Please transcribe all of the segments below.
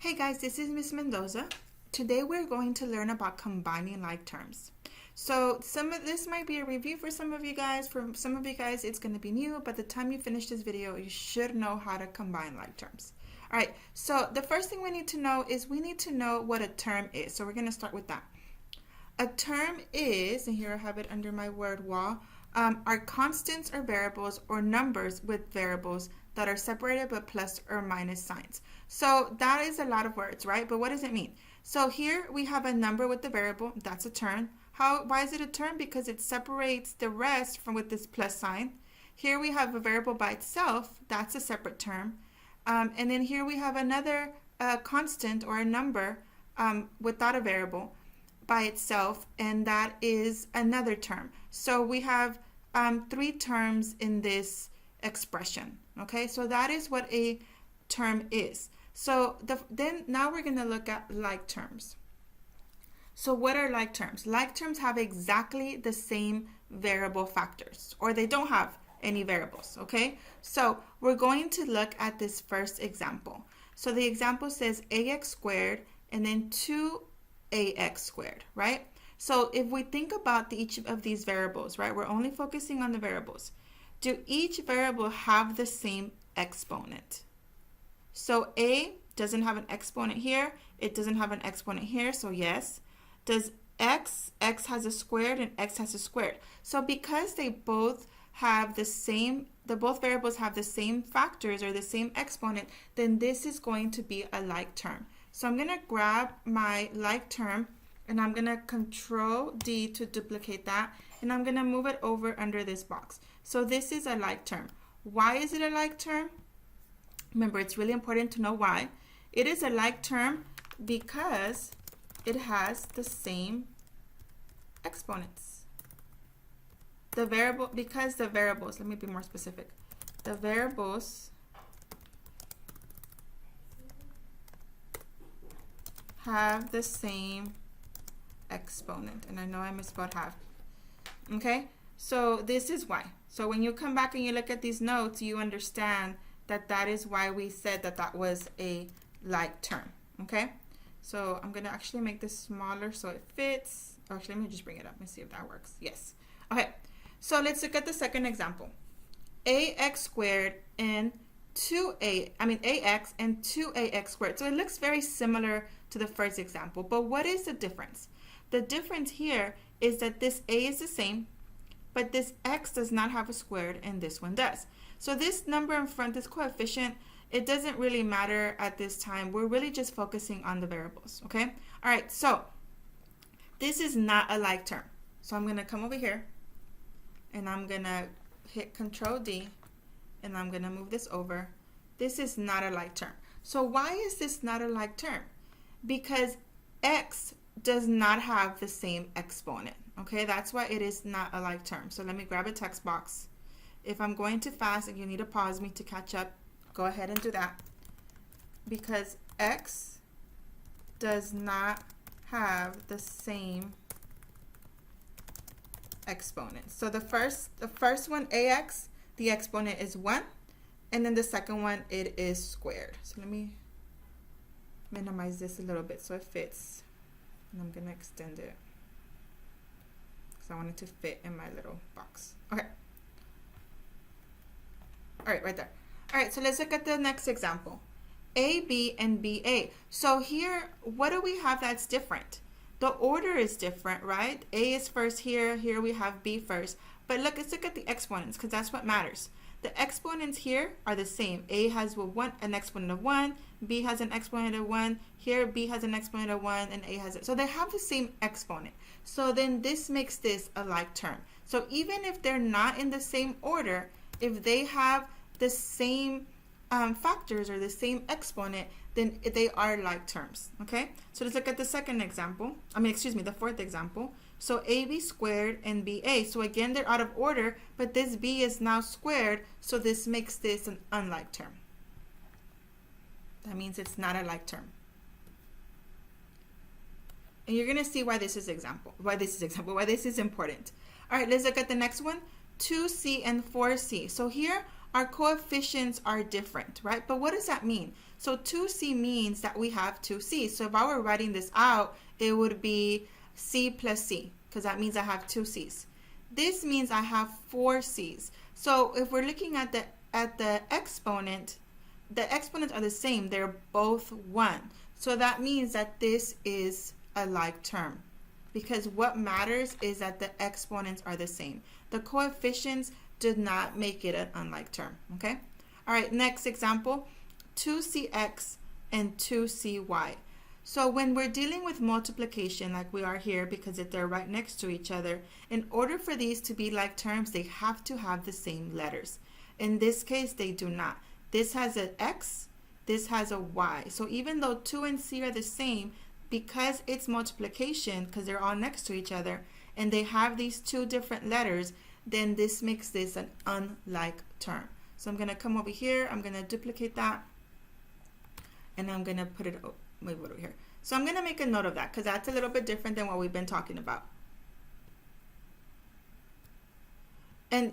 Hey guys, this is Miss Mendoza. Today we're going to learn about combining like terms. So some of this might be a review for some of you guys. For some of you guys, it's going to be new. By the time you finish this video, you should know how to combine like terms. All right, so the first thing we need to know is we need to know what a term is. So we're going to start with that. A term is, and here I have it under my word wall, are constants or variables or numbers with variables that are separated by plus or minus signs. So that is a lot of words, right? But what does it mean? So here we have a number with the variable. That's a term. Why is it a term? Because it separates the rest from with this plus sign. Here we have a variable by itself. That's a separate term. And then here we have another constant or a number without a variable by itself, and that is another term. So we have three terms in this expression. Okay, so that is what a term is. So then now we're going to look at like terms. So what are like terms? Like terms have exactly the same variable factors, or they don't have any variables. Okay, so we're going to look at this first example. So the example says ax squared and then 2ax squared, right? So if we think about each of these variables, right, we're only focusing on the variables. Do each variable have the same exponent? So a doesn't have an exponent here. It doesn't have an exponent here, so yes. Does x has a squared and x has a squared. So because they both have the same, both variables have the same factors or the same exponent, then this is going to be a like term. So I'm going to grab my like term and I'm going to Control D to duplicate that, and I'm going to move it over under this box. So this is a like term. Why is it a like term? Remember, it's really important to know why. It is a like term because it has the same exponents. Because the variables, let me be more specific. The variables have the same exponent, and I know I misspelled half. Okay, so this is why. So when you come back and you look at these notes, you understand that that is why we said that that was a like term. Okay, so I'm gonna actually make this smaller so it fits. Actually, let me just bring it up and see if that works. Yes. Okay, so let's look at the second example. Ax squared and ax and 2ax squared. So it looks very similar to the first example, but what is the difference? The difference here is that this a is the same, but this x does not have a squared and this one does. So this number in front, this coefficient, it doesn't really matter at this time. We're really just focusing on the variables, okay? All right, so this is not a like term. So I'm going to come over here and I'm going to hit Control D and I'm going to move this over. This is not a like term. So why is this not a like term? Because x does not have the same exponent. Okay, that's why it is not a like term. So let me grab a text box. If I'm going too fast and you need to pause me to catch up, go ahead and do that. Because x does not have the same exponent. So the first one, ax, the exponent is 1, and then the second one, it is squared. So let me minimize this a little bit so it fits. And I'm going to extend it because I want it to fit in my little box. Okay. All right, right there. All right, so let's look at the next example. AB and BA. So here, what do we have that's different? The order is different, right? A is first here. Here we have B first. But look, let's look at the exponents because that's what matters. The exponents here are the same. A has an exponent of 1. B has an exponent of 1. Here, B has an exponent of 1, and A has it. So they have the same exponent. So then this makes this a like term. So even if they're not in the same order, if they have the same factors or the same exponent, then they are like terms. Okay, so let's look at the second example. The fourth example. So AB squared and BA. So again, they're out of order, but this B is now squared, so this makes this an unlike term. That means it's not a like term. And you're going to see why this is why this is important. All right, let's look at the next one. 2C and 4C. So here our coefficients are different, right? But what does that mean? So 2c means that we have 2c. So if I were writing this out, it would be c plus c, because that means I have 2 c's. This means I have 4 c's. So if we're looking at the exponent, the exponents are the same. They're both 1. So that means that this is a like term, because what matters is that the exponents are the same. The coefficients did not make it an unlike term, okay? All right, next example, 2cx and 2cy. So when we're dealing with multiplication like we are here, because if they're right next to each other, in order for these to be like terms, they have to have the same letters. In this case, they do not. This has an x, this has a y. So even though 2 and c are the same, because it's multiplication, because they're all next to each other, and they have these 2 different letters, then this makes this an unlike term. So I'm going to come over here, I'm going to duplicate that, and I'm going to put it over here. So I'm going to make a note of that, because that's a little bit different than what we've been talking about. And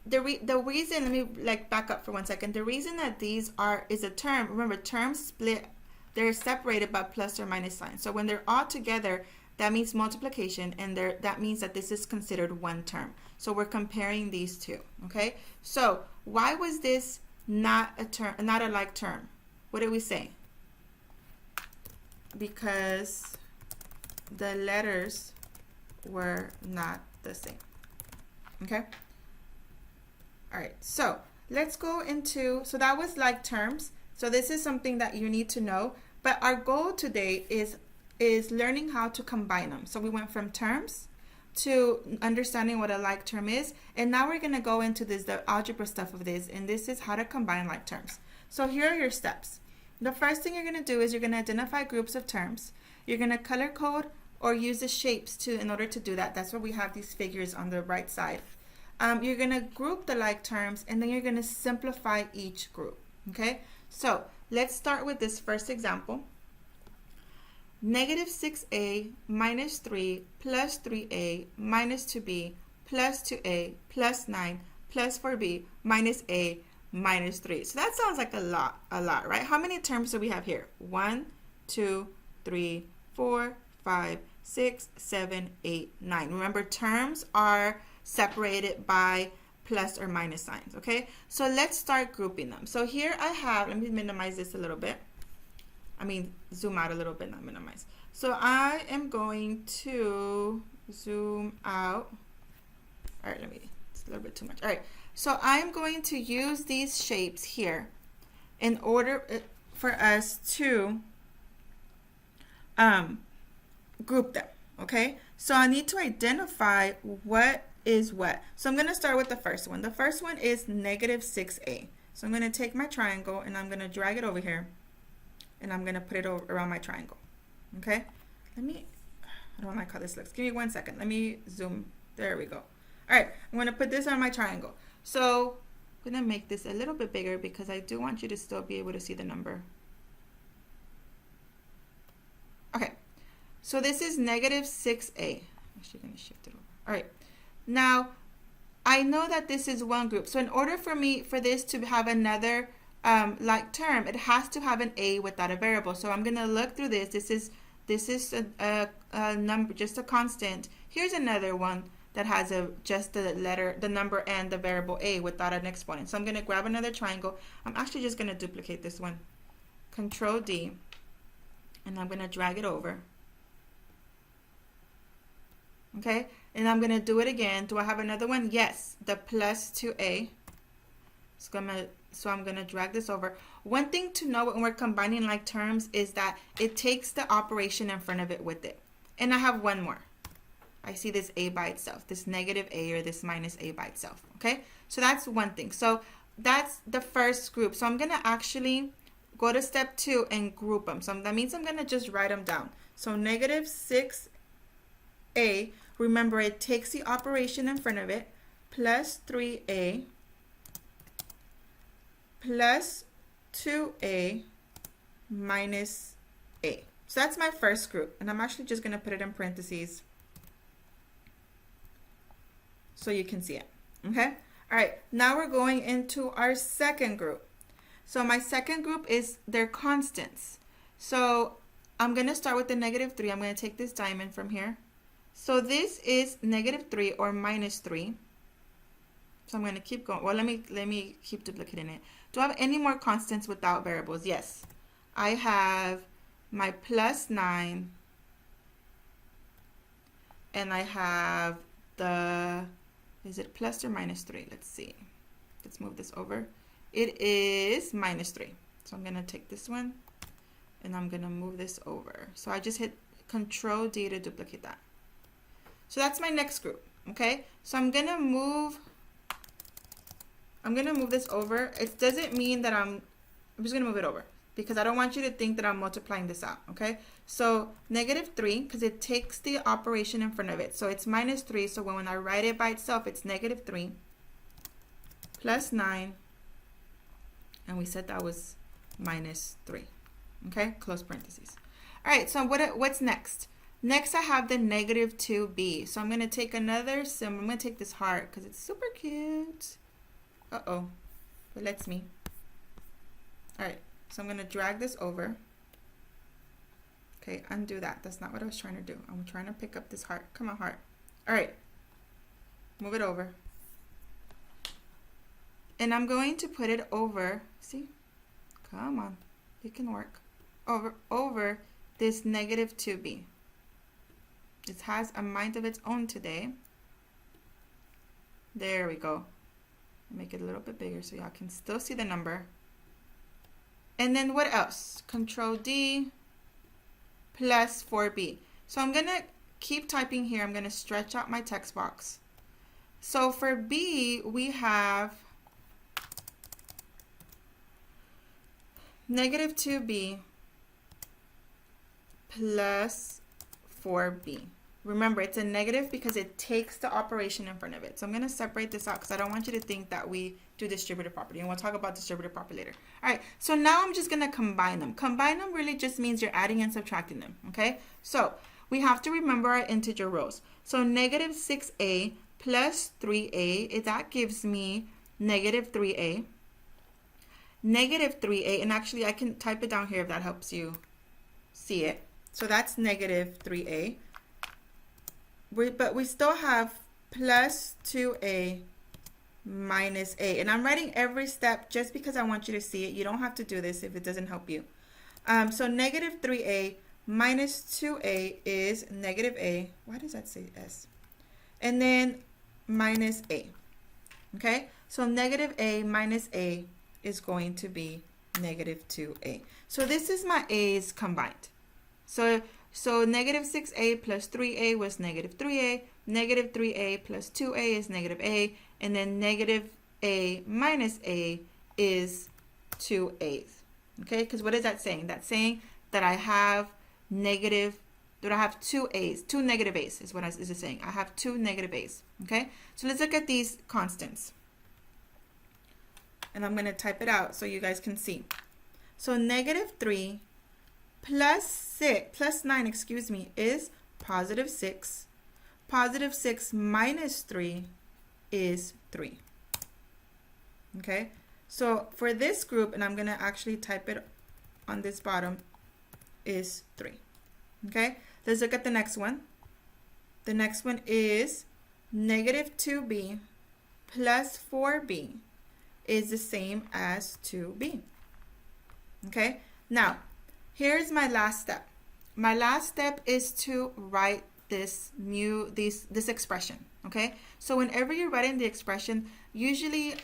the reason, let me back up for 1 second. The reason that these is a term, remember terms split, they're separated by plus or minus signs. So when they're all together, that means multiplication, and that means that this is considered one term. So we're comparing these two, okay? So why was this not a like term? What did we say? Because the letters were not the same, okay? All right, so let's go into, so that was like terms. So this is something that you need to know, but our goal today is learning how to combine them. So we went from terms to understanding what a like term is, and now we're gonna go into the algebra stuff of this, and this is how to combine like terms. So here are your steps. The first thing you're gonna do is you're gonna identify groups of terms. You're gonna color code or use the shapes in order to do that. That's why we have these figures on the right side. You're gonna group the like terms, and then you're gonna simplify each group, okay? So let's start with this first example. Negative 6a minus 3 plus 3a minus 2b plus 2a plus 9 plus 4b minus a minus 3. So that sounds like a lot, right? How many terms do we have here? 1, 2, 3, 4, 5, 6, 7, 8, 9. Remember, terms are separated by plus or minus signs, okay? So let's start grouping them. So here I have, let me minimize this a little bit. Zoom out a little bit, not minimize. So I am going to zoom out. All right, it's a little bit too much. All right, so I'm going to use these shapes here in order for us to group them, okay? So I need to identify what is what. So I'm going to start with the first one. The first one is negative 6a. So I'm going to take my triangle and I'm going to drag it over here. And I'm going to put it around my triangle, okay? I don't like how this looks. Give me 1 second. Let me zoom. There we go. All right, I'm going to put this on my triangle. So I'm going to make this a little bit bigger because I do want you to still be able to see the number. Okay, so this is negative 6a. I'm actually going to shift it over. All right, now I know that this is one group. So in order for this to have another like term, it has to have an a without a variable. So I'm going to look through this. This is a number, just a constant. Here's another one that has just the number and the variable a without an exponent. So I'm going to grab another triangle. I'm actually just going to duplicate this one. Control D, and I'm going to drag it over. Okay, and I'm going to do it again. Do I have another one? Yes, the plus 2a. So I'm going to drag this over. One thing to know when we're combining like terms is that it takes the operation in front of it with it. And I have one more. I see this a by itself, this negative a or this minus a by itself, okay? So that's one thing. So that's the first group. So I'm going to actually go to step 2 and group them. So that means I'm going to just write them down. So negative 6a, remember it takes the operation in front of it, plus 3a, plus 2a minus a. So that's my first group, and I'm actually just going to put it in parentheses so you can see it, okay? All right, now we're going into our second group. So my second group is their constants. So I'm going to start with the -3. I'm going to take this diamond from here. So this is -3 or -3. So I'm going to keep going. Well, let me keep duplicating it. Do I have any more constants without variables? Yes. I have my +9, and I have the, is it plus or -3? Let's see. Let's move this over. It is -3. So I'm going to take this one and I'm going to move this over. So I just hit Control D to duplicate that. So that's my next group. Okay. So I'm going to move this over. It doesn't mean that I'm just going to move it over because I don't want you to think that I'm multiplying this out. Okay. So -3, because it takes the operation in front of it. So it's -3. So when I write it by itself, it's -3 plus 9. And we said that was -3. Okay, close parentheses. All right, so what's next? Next, I have the -2b. So I'm going to take another symbol. I'm going to take this heart because it's super cute. Uh-oh, it lets me. All right, so I'm going to drag this over. Okay, undo that. That's not what I was trying to do. I'm trying to pick up this heart. Come on, heart. All right, move it over. And I'm going to put it over, see, come on, it can work, over this -2b. It has a mind of its own today. There we go. Make it a little bit bigger so y'all can still see the number. And then what else? Control D plus 4b. So I'm going to keep typing here. I'm going to stretch out my text box. So for B, we have -2b plus 4b. Remember, it's a negative because it takes the operation in front of it. So I'm going to separate this out because I don't want you to think that we do distributive property. And we'll talk about distributive property later. All right, so now I'm just going to combine them. Combine them really just means you're adding and subtracting them, okay? So we have to remember our integer rows. So -6a plus 3a, that gives me -3a. -3a, and actually I can type it down here if that helps you see it. So that's -3a. But we still have plus 2a minus a. And I'm writing every step just because I want you to see it. You don't have to do this if it doesn't help you. So -3a minus 2a is -a. Why does that say s? And then minus a. Okay? So -a minus a is going to be -2a. So this is my a's combined. So -6a plus 3a was -3a, -3a plus 2a is -a, and then -a minus a is 2a's. Okay, because what is that saying? That's saying that I have two a's, two negative a's is what is it saying. I have two negative a's. Okay, so let's look at these constants. And I'm going to type it out so you guys can see. So -3 plus 9, excuse me, is +6. +6 minus 3 is 3. Okay, so for this group, and I'm going to actually type it on this bottom, is 3. Okay, let's look at the next one. The next one is -2b plus 4b is the same as 2b. Okay, now here's my last step. My last step is to write this expression. Okay, so whenever you're writing the expression, usually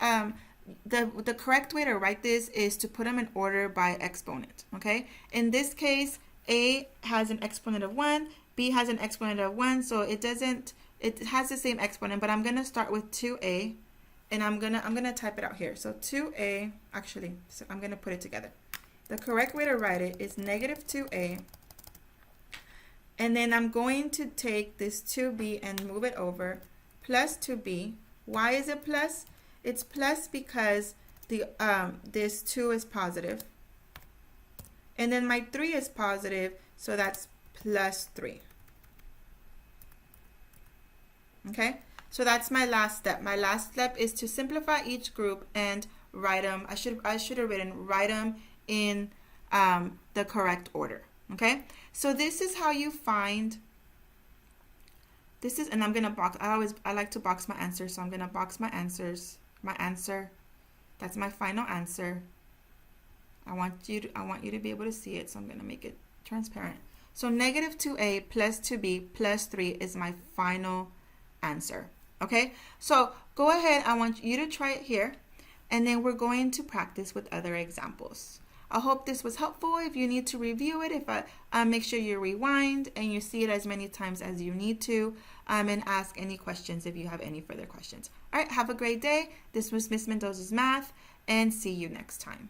the correct way to write this is to put them in order by exponent. Okay, in this case, a has an exponent of 1, b has an exponent of 1, so it has the same exponent, but I'm going to start with 2a, and I'm gonna type it out here. So 2a, actually, so I'm going to put it together. The correct way to write it is -2a, and then I'm going to take this 2b and move it over, plus 2b. Why is it plus? It's plus because this 2 is positive, and then my 3 is positive, so that's plus 3. Okay, So that's my last step. My last step is to simplify each group and write them. I should have written write them in the correct order. Okay. So this is how you find. This is, and I'm gonna box. I like to box my answers, so I'm gonna box my answers. My answer. That's my final answer. I want you to be able to see it, so I'm gonna make it transparent. So negative 2a plus 2b plus 3 is my final answer. Okay, so go ahead. I want you to try it here, and then we're going to practice with other examples. I hope this was helpful. If you need to review it, make sure you rewind and you see it as many times as you need to, and ask any questions if you have any further questions. All right, have a great day. This was Miss Mendoza's Math, and see you next time.